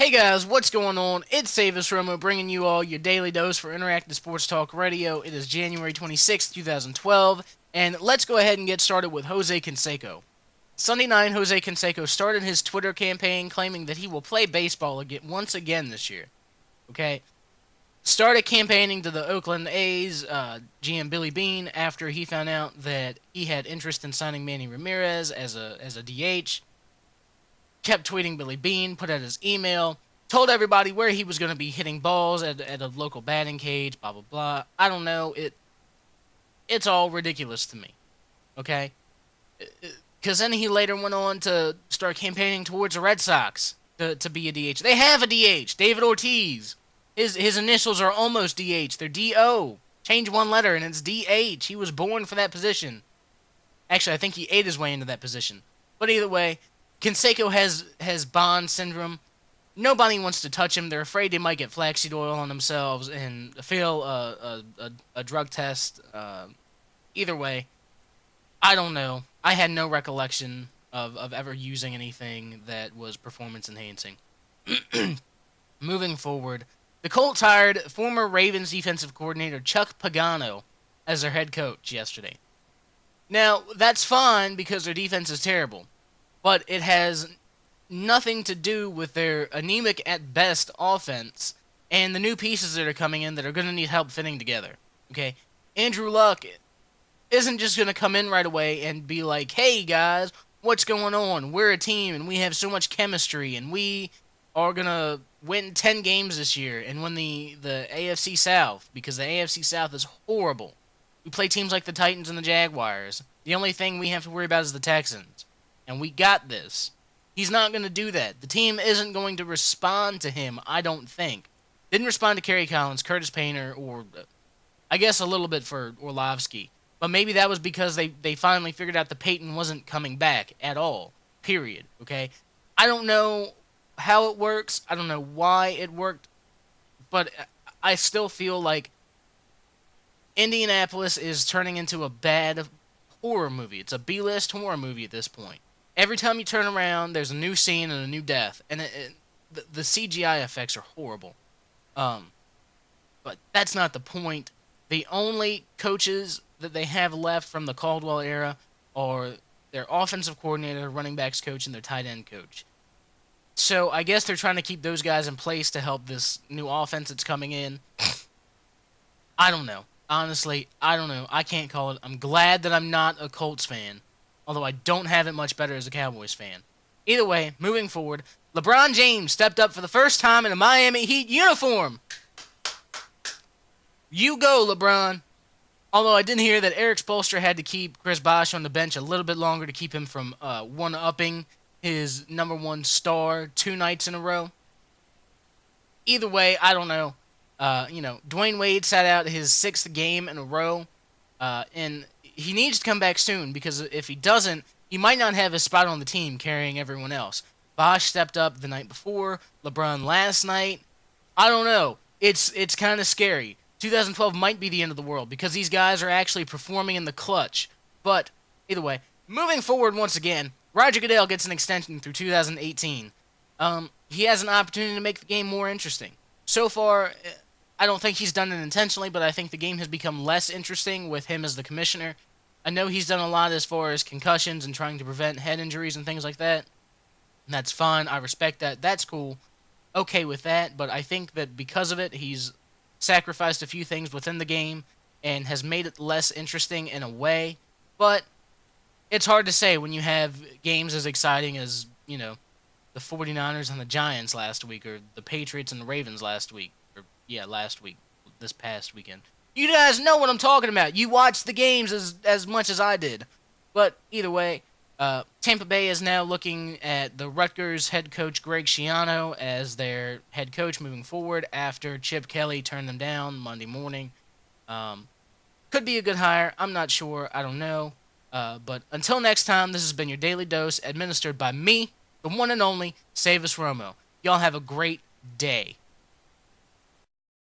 Hey guys, what's going on? It's Savis Romo bringing you all your daily dose for Interactive Sports Talk Radio. It is January 26th, 2012, and let's go ahead and get started with Jose Canseco. Sunday night, Jose Canseco started his Twitter campaign claiming that he will play baseball once again this year. Okay? Started campaigning to the Oakland A's GM Billy Beane after he found out that he had interest in signing Manny Ramirez as a DH. Kept tweeting Billy Beane, put out his email, told everybody where he was going to be hitting balls at a local batting cage, blah, blah, blah. I don't know. It's all ridiculous to me. Okay? Because then he later went on to start campaigning towards the Red Sox to be a DH. They have a DH, David Ortiz. His initials are almost DH. They're D-O. Change one letter and it's DH. He was born for that position. Actually, I think he ate his way into that position. But either way, Canseco has Bond syndrome. Nobody wants to touch him. They're afraid they might get flaxseed oil on themselves and fail a drug test. Either way, I don't know. I had no recollection of ever using anything that was performance enhancing. Moving forward, the Colts hired former Ravens defensive coordinator Chuck Pagano as their head coach yesterday. Now, that's fine because their defense is terrible. But it has nothing to do with their anemic at best offense and the new pieces that are coming in that are going to need help fitting together. Okay? Andrew Luck isn't just going to come in right away and be like, hey guys, what's going on? We're a team and we have so much chemistry and we are going to win 10 games this year and win the AFC South because the AFC South is horrible. We play teams like the Titans and the Jaguars. The only thing we have to worry about is the Texans. And we got this. He's not going to do that. The team isn't going to respond to him, I don't think. Didn't respond to Kerry Collins, Curtis Painter, or I guess a little bit for Orlovsky. But maybe that was because they finally figured out that Peyton wasn't coming back at all. Period. Okay? I don't know how it works. I don't know why it worked. But I still feel like Indianapolis is turning into a bad horror movie. It's a B-list horror movie at this point. Every time you turn around, there's a new scene and a new death. And the CGI effects are horrible. But that's not the point. The only coaches that they have left from the Caldwell era are their offensive coordinator, running backs coach, and their tight end coach. So I guess they're trying to keep those guys in place to help this new offense that's coming in. I don't know. Honestly, I don't know. I can't call it. I'm glad that I'm not a Colts fan. Although I don't have it much better as a Cowboys fan. Either way, moving forward, LeBron James stepped up for the first time in a Miami Heat uniform. You go, LeBron. Although I didn't hear that Eric Spoelstra had to keep Chris Bosh on the bench a little bit longer to keep him from one-upping his number one star 2 nights in a row. Either way, I don't know. Dwayne Wade sat out his 6th game in a row, and he needs to come back soon because if he doesn't, he might not have his spot on the team carrying everyone else. Bosh stepped up the night before, LeBron last night. I don't know. It's kind of scary. 2012 might be the end of the world because these guys are actually performing in the clutch. But either way, moving forward once again, Roger Goodell gets an extension through 2018. He has an opportunity to make the game more interesting. So far, I don't think he's done it intentionally, but I think the game has become less interesting with him as the commissioner. I know he's done a lot as far as concussions and trying to prevent head injuries and things like that. And that's fine. I respect that. That's cool. Okay with that. But I think that because of it, he's sacrificed a few things within the game and has made it less interesting in a way. But it's hard to say when you have games as exciting as, the 49ers and the Giants last week or the Patriots and the Ravens last week. Last week. This past weekend. You guys know what I'm talking about. You watched the games as much as I did. But either way, Tampa Bay is now looking at the Rutgers head coach Greg Schiano as their head coach moving forward after Chip Kelly turned them down Monday morning. Could be a good hire. I'm not sure. I don't know. But until next time, this has been your Daily Dose administered by me, the one and only Savis Romo. Y'all have a great day.